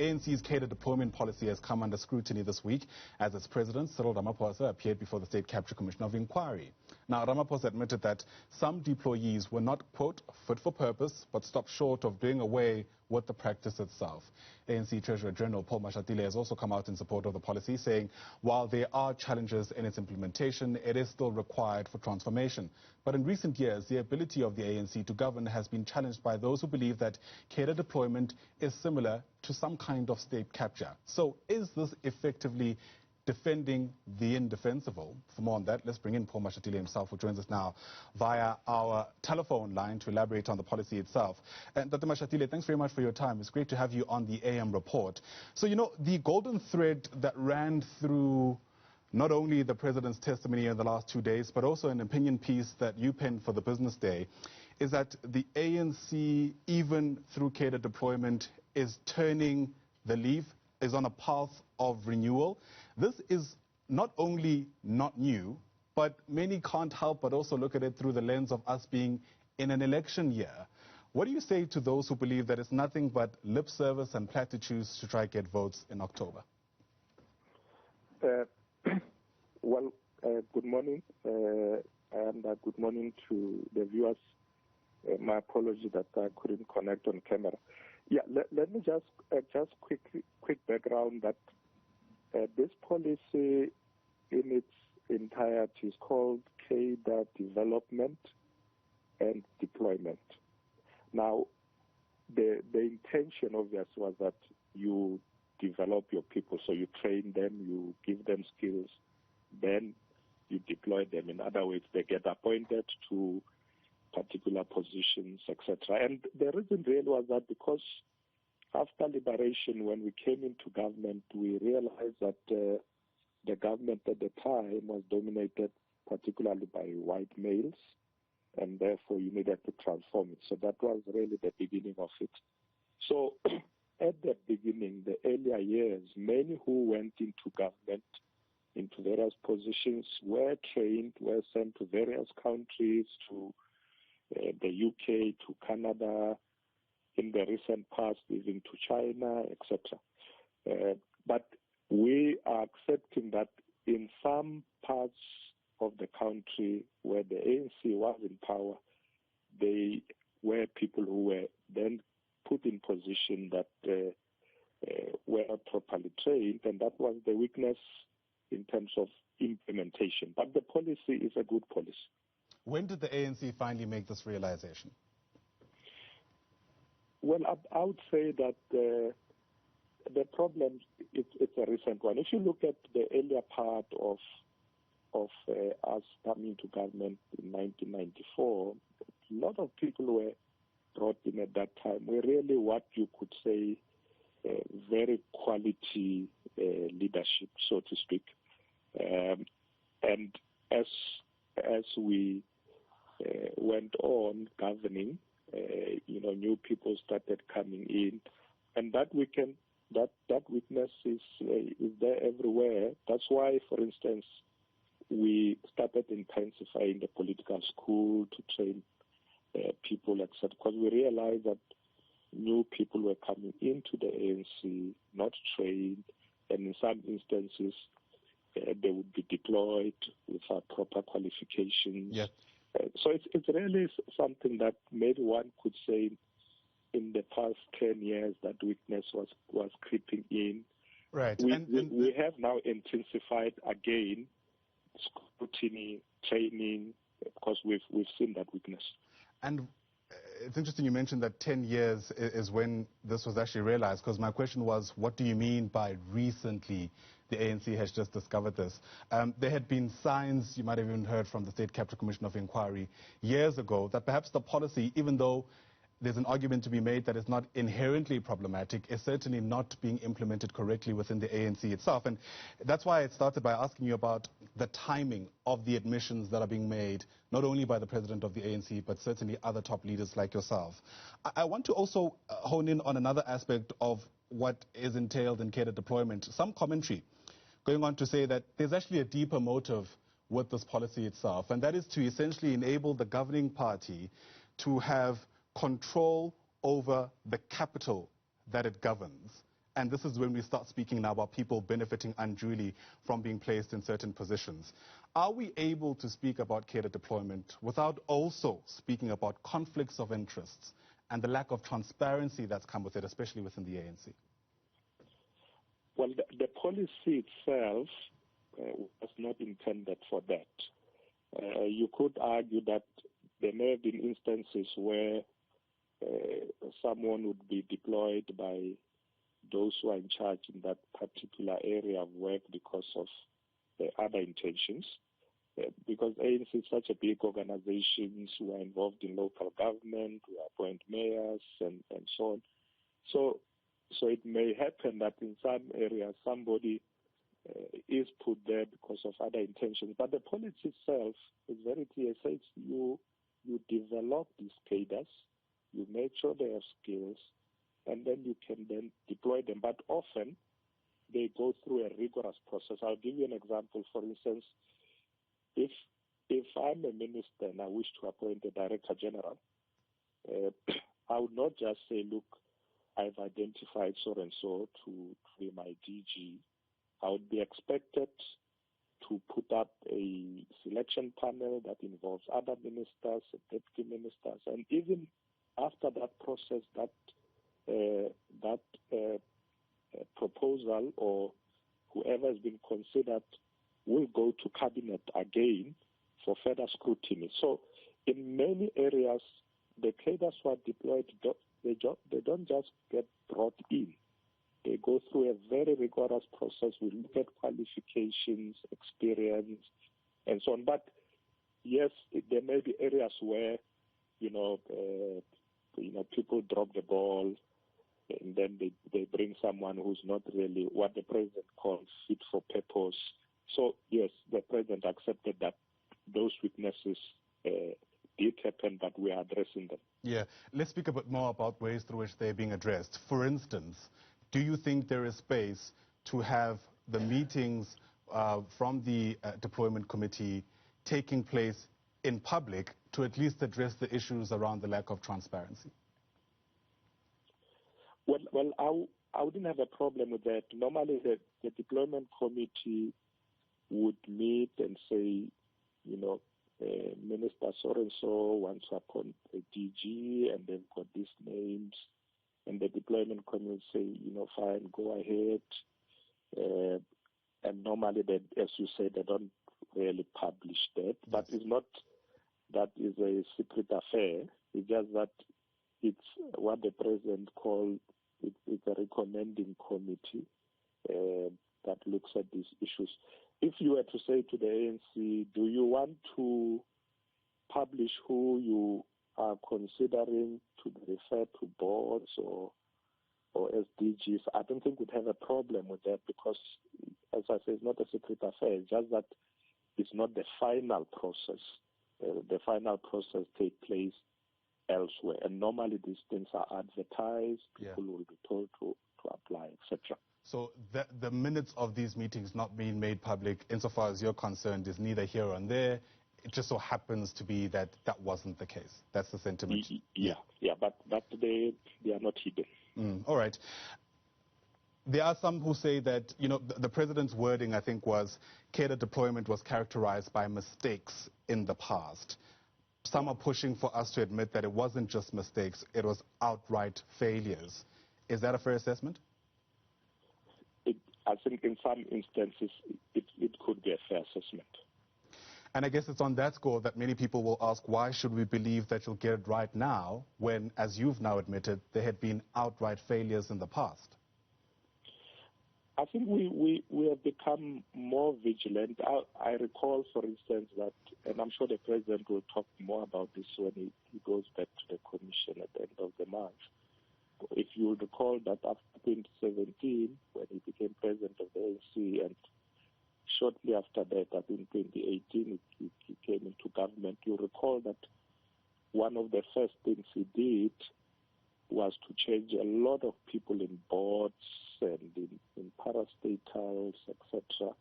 ANC's cadre deployment policy has come under scrutiny this week as its president, Cyril Ramaphosa, appeared before the State Capture Commission of Inquiry. Now, Ramaphosa admitted that some deployees were not, quote, fit for purpose, but stopped short of doing away with the practice itself. ANC Treasurer-General Paul Mashatile has also come out in support of the policy, saying while there are challenges in its implementation, it is still required for transformation. But in recent years, the ability of the ANC to govern has been challenged by those who believe that cadre deployment is similar to some kind of state capture. So is this effectively defending the indefensible? For more on that, let's bring in Paul Mashatile himself, who joins us now via our telephone line to elaborate on the policy itself. And Dr. Mashatile, thanks very much for your time. It's great to have you on the AM report. So, you know, the golden thread that ran through not only the president's testimony in the last 2 days, but also an opinion piece that you penned for the Business Day, is that the ANC, even through cadre deployment, is turning the leaf, is on a path of renewal. This is not only not new, but many can't help but also look at it through the lens of us being in an election year. What do you say to those who believe that it's nothing but lip service and platitudes to try to get votes in October? Good morning, and good morning to the viewers. My apology that I couldn't connect on camera. Yeah, let me just quick background that this policy in its entirety is called cadre development and deployment. Now, the intention obviously was that you develop your people, so you train them, you give them skills, then you deploy them. In other words, they get appointed to particular positions, etc. And the reason really was that because after liberation, when we came into government, we realized that the government at the time was dominated particularly by white males, and therefore you needed to transform it. So that was really the beginning of it. So at the beginning, the earlier years, many who went into government, into various positions, were trained, were sent to various countries, to the UK, to Canada, in the recent past, even to China, etc. But we are accepting that in some parts of the country where the ANC was in power, they were people who were then put in position that were not properly trained, and that was the weakness in terms of implementation. But the policy is a good policy. When did the ANC finally make this realization? Well, I would say that the problem, it's a recent one. If you look at the earlier part of us coming to government in 1994, a lot of people were brought in at that time were really what you could say very quality leadership, so to speak. And as we went on governing, new people started coming in, and that weakness is there everywhere. That's why, for instance, we started intensifying the political school to train people, etc., because we realized that new people were coming into the ANC, not trained, and in some instances, they would be deployed without proper qualifications. Yes. So it's really something that maybe one could say in the past 10 years that weakness was creeping in. Right. We have now intensified again scrutiny, training, because we've seen that weakness. And it's interesting you mentioned that 10 years is when this was actually realized, because my question was, what do you mean by recently the ANC has just discovered this? There had been signs, you might have even heard from the State Capture Commission of Inquiry years ago, that perhaps the policy, even though there's an argument to be made that it's not inherently problematic, is certainly not being implemented correctly within the ANC itself. And that's why I started by asking you about the timing of the admissions that are being made, not only by the president of the ANC, but certainly other top leaders like yourself. I want to also hone in on another aspect of what is entailed in cadre deployment. Some commentary going on to say that there's actually a deeper motive with this policy itself, and that is to essentially enable the governing party to have control over the capital that it governs, And this is when we start speaking now about people benefiting unduly from being placed in certain positions. Are we able to speak about cadre deployment without also speaking about conflicts of interests and the lack of transparency that's come with it, especially within the ANC? Well, the policy itself was not intended for that. You could argue that there may have been instances where someone would be deployed by those who are in charge in that particular area of work because of other intentions. Because ANC is such a big organization, who are involved in local government, who appoint mayors and so on. So it may happen that in some areas somebody is put there because of other intentions. But the policy itself is very clear. It says you develop these cadres, you make sure they have skills, and then you can then deploy them. But often they go through a rigorous process. I'll give you an example. For instance, if I'm a minister and I wish to appoint a director general, I would not just say, look, I've identified so-and-so to be my DG. I would be expected to put up a selection panel that involves other ministers, deputy ministers, and even after that process, that proposal or whoever has been considered will go to cabinet again for further scrutiny. So in many areas, the cadres who are deployed, they don't just get brought in. They go through a very rigorous process. We look at qualifications, experience, and so on. But yes, there may be areas where, people drop the ball, and then they bring someone who's not really what the president calls fit for purpose. So yes, the president accepted that those weaknesses did happen, but we are addressing them. Yeah, let's speak a bit more about ways through which they're being addressed. For instance, do you think there is space to have the meetings from the deployment committee taking place in public to at least address the issues around the lack of transparency? Well, I wouldn't have a problem with that. Normally, the deployment committee would meet and say, Minister so-and-so wants to appoint a DG, and they've got these names. And the deployment committee say, fine, go ahead. And normally, as you say, they don't really publish that. But it's not that is a secret affair. It's just that it's what the president called, it's a recommending committee that looks at these issues. If you were to say to the ANC, do you want to publish who you are considering to be referred to boards or SDGs, I don't think we'd have a problem with that because, as I say, it's not a secret affair. It's just that it's not the final process. The final process takes place elsewhere. And normally these things are advertised. People will be told to apply, etc. So the minutes of these meetings not being made public, insofar as you're concerned, is neither here or there. It just so happens to be that wasn't the case. That's the sentiment. Yeah, but they are not hidden. All right. There are some who say that, the president's wording, I think, was cadre deployment was characterized by mistakes in the past. Some are pushing for us to admit that it wasn't just mistakes, it was outright failures. Is that a fair assessment? I think in some instances it could be a fair assessment. And I guess it's on that score that many people will ask, why should we believe that you'll get it right now when, as you've now admitted, there had been outright failures in the past? I think we have become more vigilant. I recall, for instance, that, and I'm sure the president will talk more about this when he goes back to the commission at the end of the month. If you recall that after 2017, when he became president of the ANC, and shortly after that, I think 2018, he came into government, you recall that one of the first things he did was to change a lot of people in boards and in parastatals, etc.,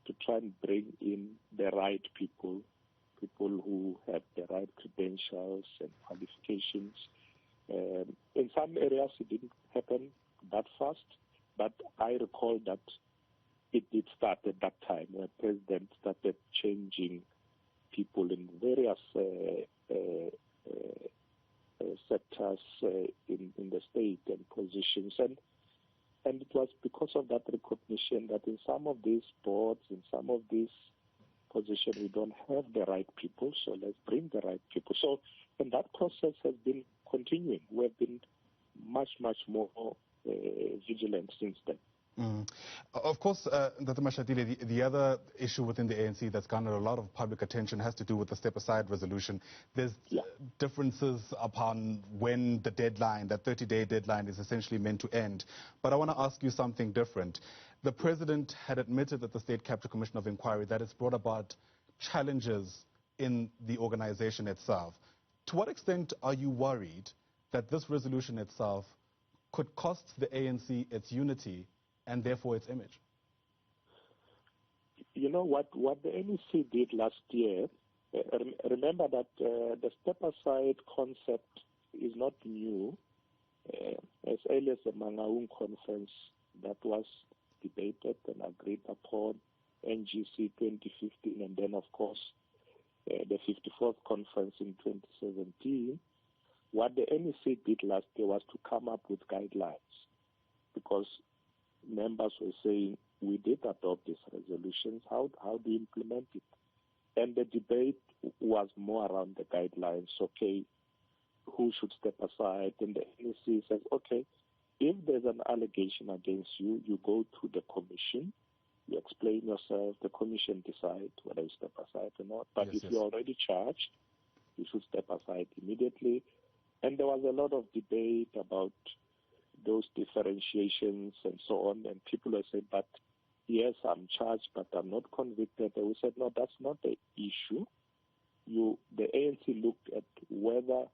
to try and bring in the right people who have the right credentials and qualifications. In some areas, it didn't happen that fast, But I recall that it did start at that time when the president started changing people in various sectors in the state and positions. And it was because of that recognition that in some of these boards, in some of these positions, we don't have the right people, so let's bring the right people. So, and that process has been continuing. We've been much more vigilant since then. Of course, Dr. Mashatile, the other issue within the ANC that's garnered a lot of public attention has to do with the step-aside resolution. There's differences upon when the deadline, that 30-day deadline, is essentially meant to end. But I want to ask you something different. The President had admitted at the State Capture Commission of Inquiry that it's brought about challenges in the organization itself. To what extent are you worried that this resolution itself could cost the ANC its unity and therefore its image? You know what the NEC did last year, remember that the step-aside concept is not new. As early as the Mangaung conference that was debated and agreed upon, NGC 2015, and then, of course, the 54th conference in 2017, what the NEC did last year was to come up with guidelines, because members were saying, we did adopt these resolutions, how do you implement it? And the debate was more around the guidelines, okay, who should step aside? And the NEC says, okay, if there's an allegation against you, you go to the commission, you explain yourself, the commission decides whether you step aside or not. But if you're already charged, you should step aside immediately. And there was a lot of debate about those differentiations and so on, and people are saying, but yes, I'm charged, but I'm not convicted. And we said, no, that's not the issue. The ANC looked at whether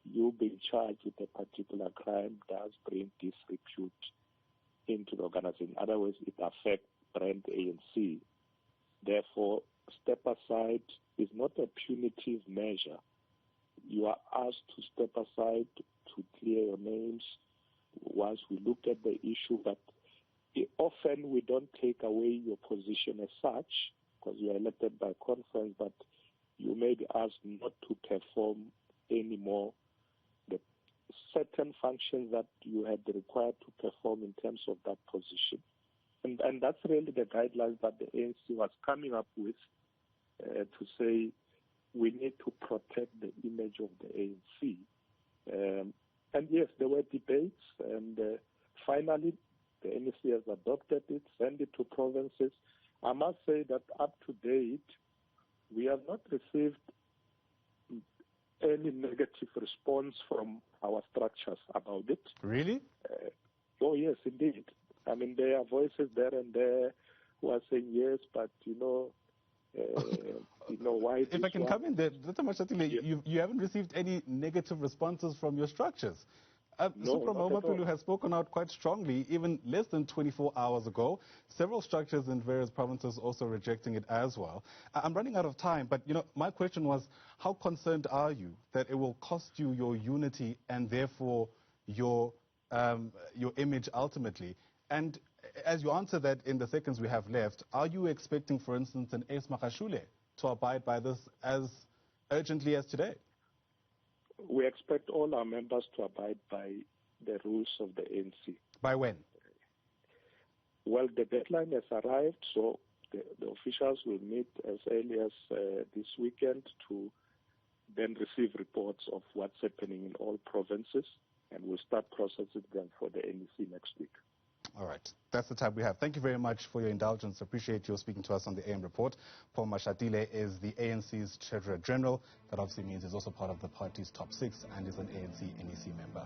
you being charged with a particular crime does bring disrepute into the organization. In other words, it affects brand ANC. Therefore, step aside is not a punitive measure. You are asked to step aside to clear your names once we look at the issue, but often we don't take away your position as such, because you are elected by conference, but you may be asked not to perform anymore the certain functions that you had required to perform in terms of that position. And that's really the guidelines that the ANC was coming up with to say we need to protect the image of the ANC. And yes, there were debates, and finally the NEC has adopted it, sent it to provinces. I must say that up to date, we have not received any negative response from our structures about it. Really? Oh, yes, indeed. I mean, there are voices there and there who are saying yes, but why? If I can come in there, Dr. Mashatile, you haven't received any negative responses from your structures. No, Cyril Ramaphosa has spoken out quite strongly, even less than 24 hours ago. Several structures in various provinces also rejecting it as well. I'm running out of time, but my question was, how concerned are you that it will cost you your unity and therefore your image ultimately? And as you answer that in the seconds we have left, are you expecting, for instance, an Ace Makashule to abide by this as urgently as today? We expect all our members to abide by the rules of the ANC. By when? Well, the deadline has arrived, so the officials will meet as early as this weekend to then receive reports of what's happening in all provinces, and we'll start processing them for the NEC next week. All right. That's the time we have. Thank you very much for your indulgence. Appreciate you speaking to us on the AM Report. Paul Mashatile is the ANC's Treasurer-General. That obviously means he's also part of the party's top six and is an ANC NEC member.